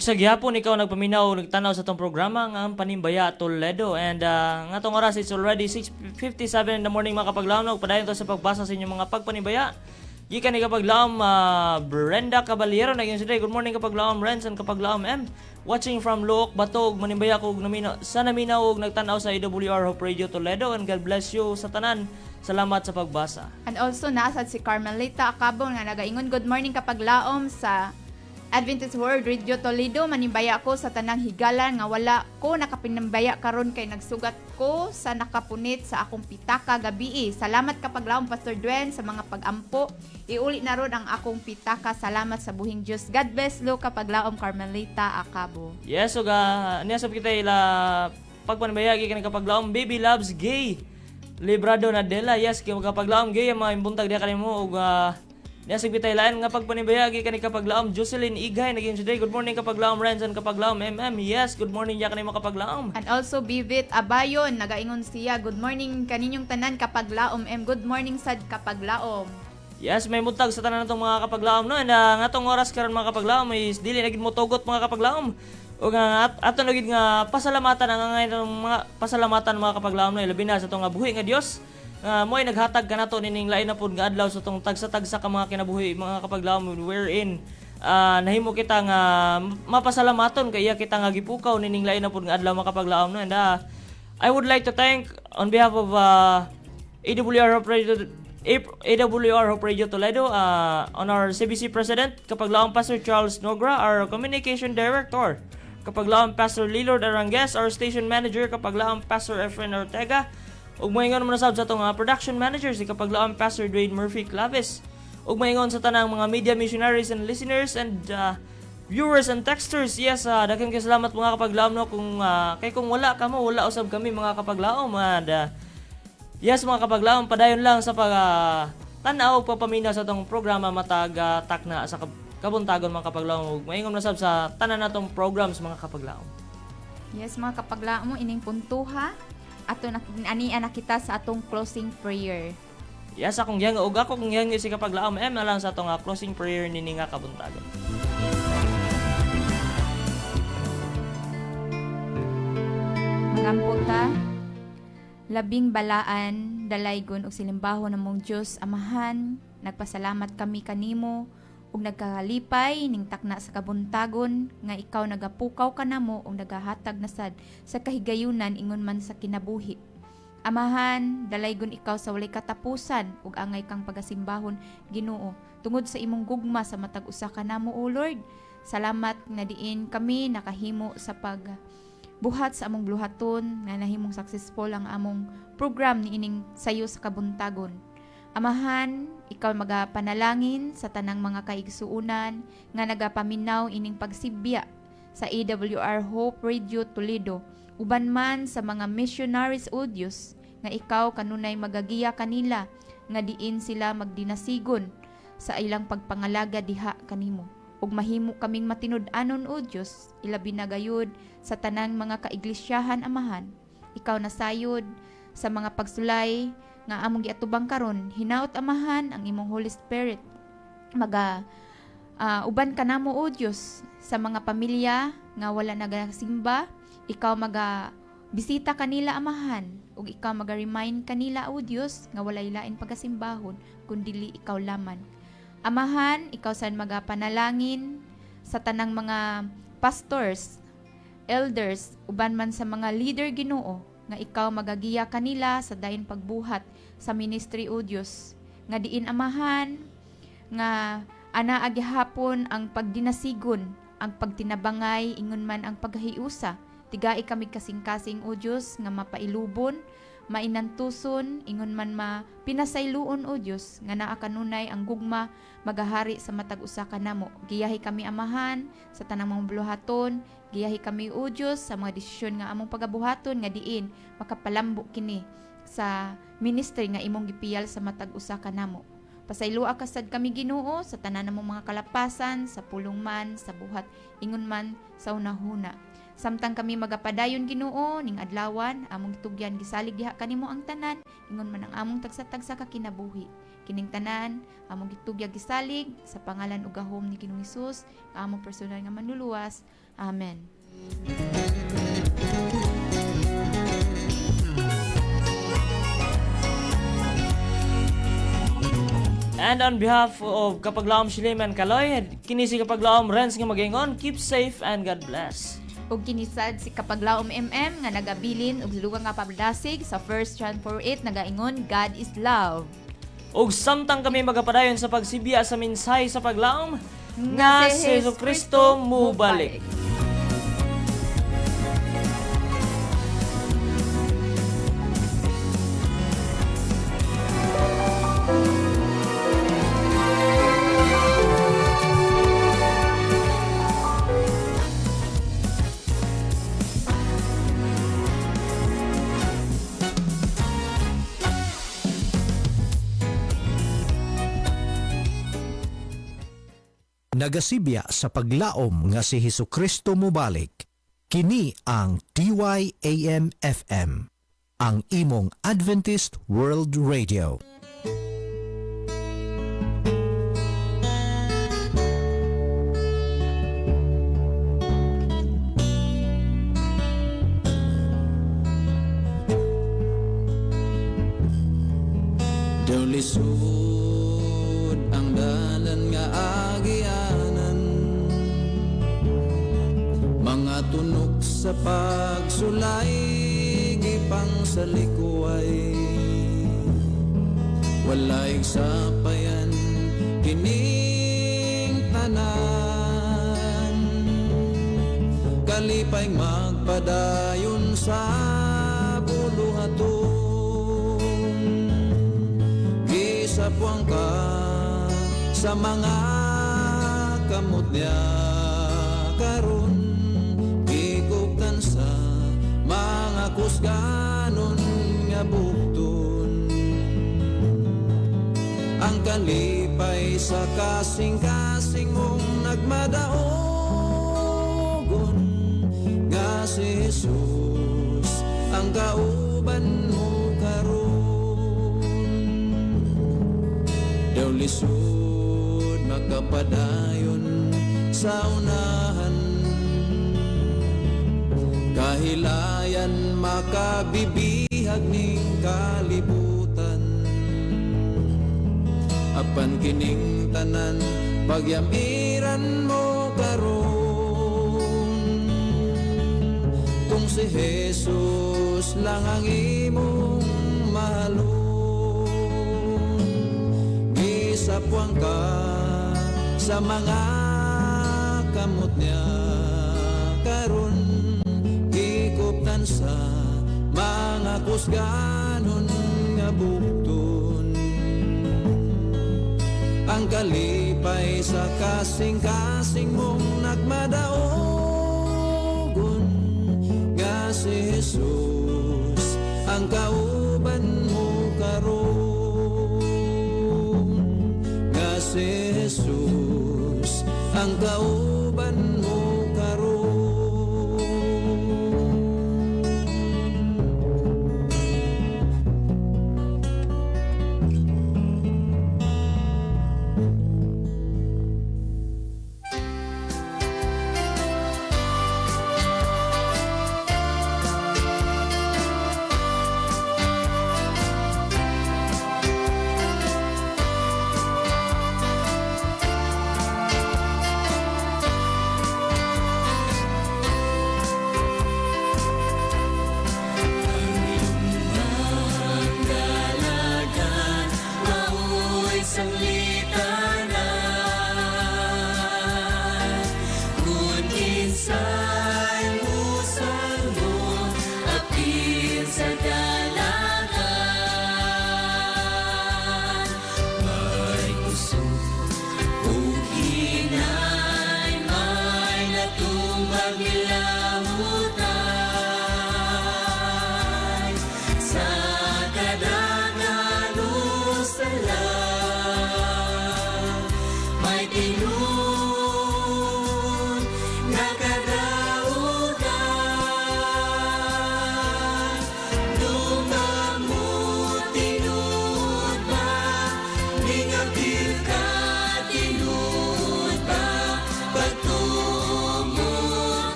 Ug sa gihapon ikaw nagpaminaw nagtanaw sa tong programa nga ang Panimbaya Toledo, and nga tong oras it's already 6:57 in the morning mga kapaglaom. Padayon to sa pagbasa sa inyong mga pagpanibaya. Gikan ni kapaglaom Brenda Caballero naging today. Good morning kapaglaom Renz and kapaglaom M. Watching from Luok, Batog, Manimbaya ko sa naminaw og nagtanaw sa AWR Hope Radio Toledo, and God bless you sa tanan. Salamat sa pagbasa. And also naasad si Carmelita Acabon nga nagaingon, good morning kapaglaom sa Adventist World Radio Toledo. Manimbaya ko sa tanang higalan nga wala ko nakapinambaya karon kay nagsugat ko sa nakapunit sa akong pitaka gabi. Salamat kapaglaom Pastor Dwen sa mga pag-ampo. Iuli na ron ang akong pitaka. Salamat sa buhing Diyos. God bless lo kapaglaom Carmelita Acabo. Yes, so niya sab kita ila pagpanbayagi kani kapaglaom Baby Loves Gay Librado na Dela. Yes, kay kapaglaom gay ang mga imbuntag diha kanimo ug niya sab kita ilaan nga pagpanbayagi kani kapaglaom Jocelyn Igay naging today. Good morning kapaglaom Renz and kapaglaom MM. Yes, good morning diha kanimo kapaglaom. And also Bivit Abayon nagaingon siya, good morning kaninyong tanan kapaglaom M. Good morning sad kapaglaom. Yes, may buntag sa tanan natong mga kapaglaom no. And nga tong oras karon mga kapaglaom is dili na gid mo tugot mga kapaglaom. O nga ato na gid nga pasalamatan ang mga pasalamatan mga kapaglaom no, labi na sa tong buhi nga Dios. Mo'y naghatag kanato nining lain na pud nga adlaw sa tong tagsa-tagsa ka mga kinabuhi mga kapaglaom, wherein nahimo kita nga mapasalamaton kay iya kita nga gipukaw nining lain na pud nga adlaw mga kapaglaom no. And I would like to thank on behalf of AWR Hope Radio Toledo, on our CBC President, kapaglaong Pastor Charles Nogra, our Communication Director, kapaglaong Pastor Lilord Arangues, our Station Manager, kapaglaong Pastor Efren Ortega, ug moingon mo na sab sa atong Production Manager, si kapaglaong Pastor Dwayne Murphy Claves, ug moingon sa tanang mga media missionaries and listeners and viewers and texters. Yes, daghang salamat mga kapaglaom no, kung kay kung wala ka mo, wala usab kami mga kapaglaom. And yes mga kapaglaom, padayon lang sa tanaw papaminaw sa tong programa matag takna sa kabuntagon mga kapaglaom. Maingom na sab sa tanan natong programs mga kapaglaom. Yes mga kapaglaom, ining puntuha ato ani anak kita sa atong closing prayer. Yes, akong yang ug ako kung yang si kapaglaom na lang sa atong closing prayer nini nga kabuntagon. Magamputa, labing balaan, dalaygon ug silimbahon namong Dios Amahan, nagpasalamat kami kanimo ug nagkakalipay ning takna sa kabuntagon nga ikaw nagapukaw kanamo ug nagahatag na sad sa kahigayunan ingon man sa kinabuhi. Amahan, dalaygon ikaw sa walay katapusan ug angay kang pagasimbahon Ginoo tungod sa imong gugma sa matag usa kanamo o Lord. Salamat nga diin kami nakahimo sa buhat sa among bluhaton nga nahimong successful ang among program ni ining sayo sa kabuntagon. Amahan, ikaw magapanalangin sa tanang mga kaigsuunan nga nagapaminaw ining pagsibya sa AWR Hope Radio Toledo. Uban man sa mga missionaries o Diyos nga ikaw kanunay magagiya kanila nga diin sila magdinasigon sa ilang pagpangalaga diha kanimo. Ug mahimo kaming matinud-anon o Diyos, ilabi na gayud sa tanang mga kaiglisyahan Amahan. Ikaw nasayod sa mga pagsulay nga among giatubang karon, hinaut Amahan ang imong Holy Spirit uban kanamo o Dios sa mga pamilya nga wala nagasimba. Ikaw bisita kanila Amahan ug ikaw remind kanila o Dios nga walay lain pagasimbahon kundi ikaw laman. Amahan, ikaw saan magapanalangin sa tanang mga pastors, elders, uban man sa mga leader Ginoo nga ikaw magagiya kanila sa dayon pagbuhat sa ministry o Dios. Nga diin Amahan, nga ana agihapon ang pagdinasigon, ang pagtinabangay, ingon man ang paghiusa. Tigai kami kasing-kasing o Dios nga mapailubon, mainantuson, ingon man pinasayloon o Dios nga naa kanunay ang gugma magahari sa matag usa kanamo. Giyahi kami Amahan sa tanang mga buluhaton, giyahi kami o Dios sa mga desisyon nga among pagabuhaton nga diin makapalambo kini sa ministry nga imong gipiyal sa matag usa kanamo. Pasaylua ka sad kami Ginoo sa tanan namong mga kalapasan, sa pulong man, sa buhat, ingon man sa unahuna. Samtang kami magapadayon Ginoo ning adlawan, among gitugyan gisalig diha kanimo ang tanan, ingon man ang among tagsa-tagsa ka kinabuhi. Kining tanan, among gitugya gisalig sa pangalan ug gahom ni Ginoong Hesus, nga among personal nga manluluwas. Amen. And on behalf of Kapaglaom Shiliman Kaloy, kini si Kapaglaom Renz nga mag-ingon, keep safe and God bless. Ug kinisad si Kapaglaom MM nga nagabilin og luwang nga pablasig sa 1 John 4:8 nagaingon, God is love. Ug samtang kami magapadayon sa pagsibiya sa mensahe sa paglaom, nga si Jesucristo mubalik. Nagasibya sa paglaom nga si Hesukristo mubalik. Kini ang DYAM FM, ang imong Adventist World Radio. Daw lisod ang dalan nga agianan, mga tunok sa pagsulay gipang sa likuay, walay sapayan kining tanan, kalipay magpadayon sa buluhaton, gisapuang ka sa mga kamot niya karon, gikuptan sa mga kusganon nga bukton, ang kalipay sa kasing-kasing mong nagmadaogon, nga si Jesus ang kauban mo karon. Daw lisod makapadayon sa unahan, kahilayan makabibihag ning kalibutan, apan kining tanan pagyamiran mo karon, kung si Jesus lang ang imong mahalon, gisapuang ka sa mga kamot niya karon, gikuptan sa mga kusganon nga bukton, ang kalipay sa kasing-kasing mong nagmadaogon, nga si Jesus ang kauban mo karon, nga si Jesus ang kauban mo karon.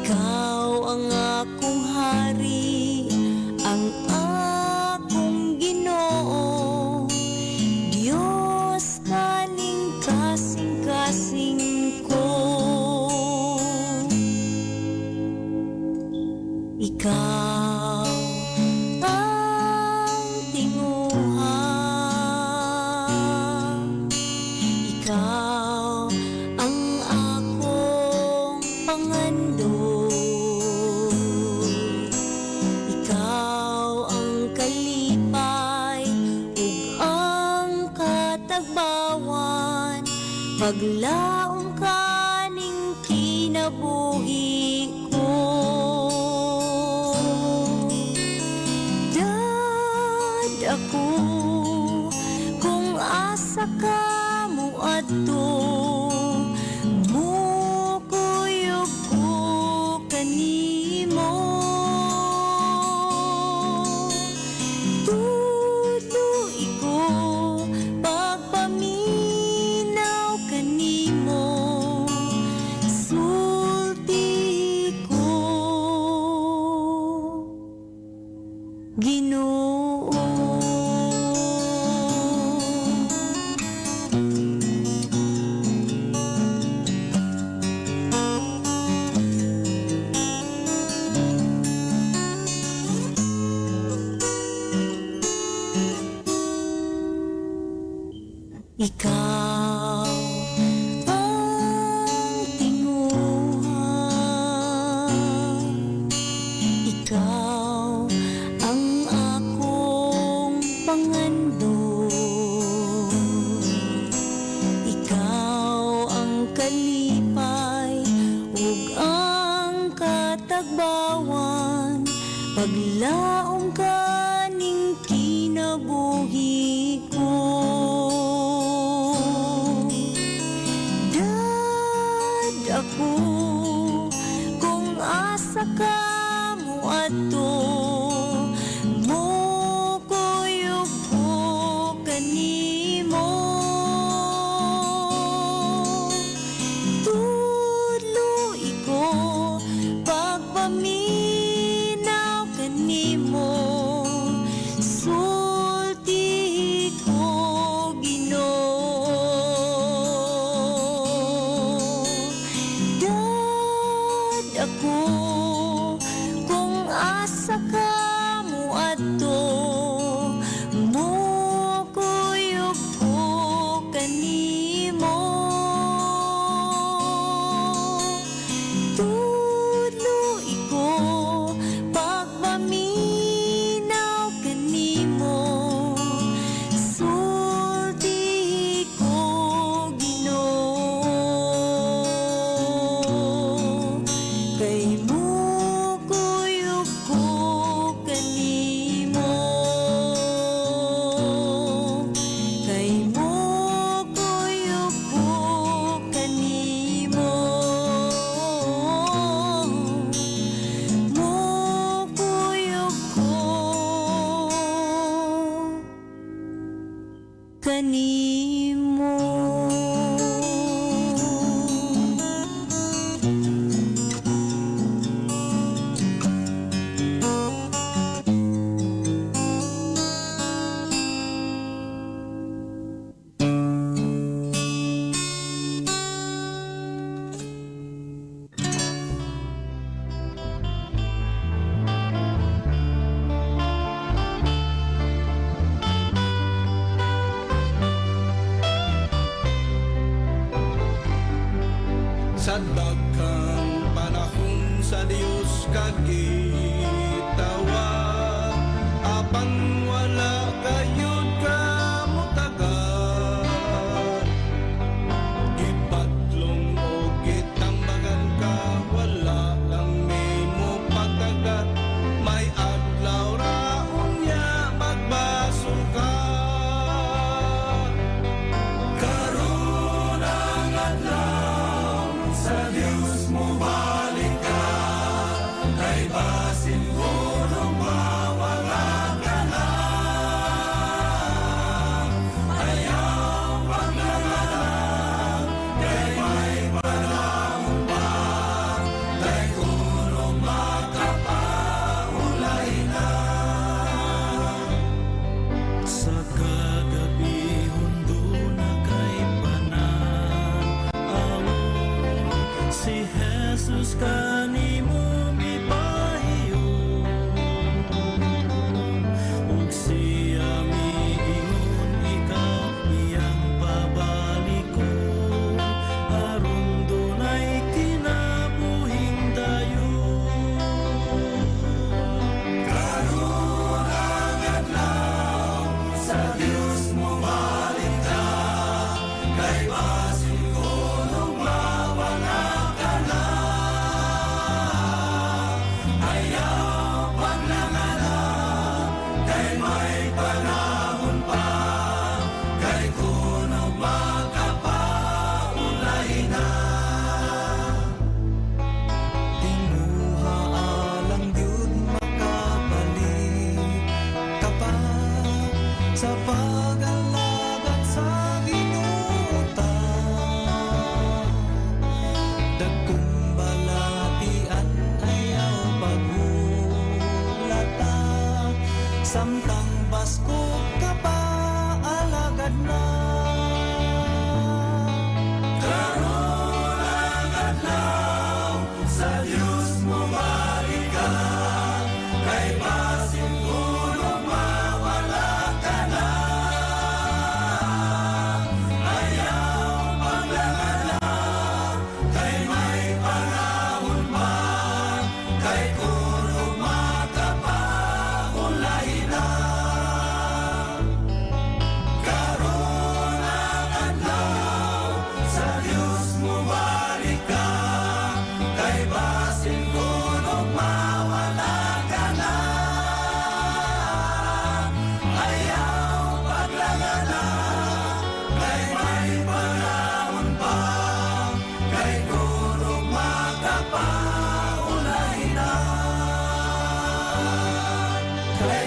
Ikaw ang akong hari, ang akong Ginoo, Diyos kaning kasing-kasing ko. Ikaw ang tinguha, ikaw ang akong pangandoy, ikaw ang kalipay ug ang katagbawan, paglaom kaning kinabuhi ko. Ako kung asa ka mo adto, mukuyog ko kanimo. Tuloy ko pagpaminaw kanimo, sulti ko Ginoo. Ikaw ang tinguha, ikaw ang akong pangandoy, ikaw ang kalipay ug ang katagbawan, paglaom kaning kinabuhi ko. Ako kung asa ka mo adto, mukuyog ko kanimo. Tuloy ko pagpaminaw kanimo, sulti ko Ginoo. Ako kung asa ka mo adto, mukuyog ko kanimo. Tuloy ko pagpaminaw kanimo, sulti ko Ginoo. Kay mukuyog ko kanimo, kay mukuyog ko kanimo, mukuyog ko kanimo. Sa daghang panahon sa Dios kagitawa, apan wala kayod ka mutagan. Gipatlong o gitambagan ka, wala lang nimo pagkagat. May adlaw ra unya magbasol ka. Karon ang adlaw sa Dios mo balik ka, kay Diyos mo balik ka, kay basin kulong mawala ka na. Ayaw paglangala, kay may panahon pa, kay kulong makapaulahin na. Karon ang adlaw, sa Diyos mo balik ka, kay basin kulong mawala ka na. Ayaw paglangala, kay may panahon pa, kay kulong makapaulahin na. Kay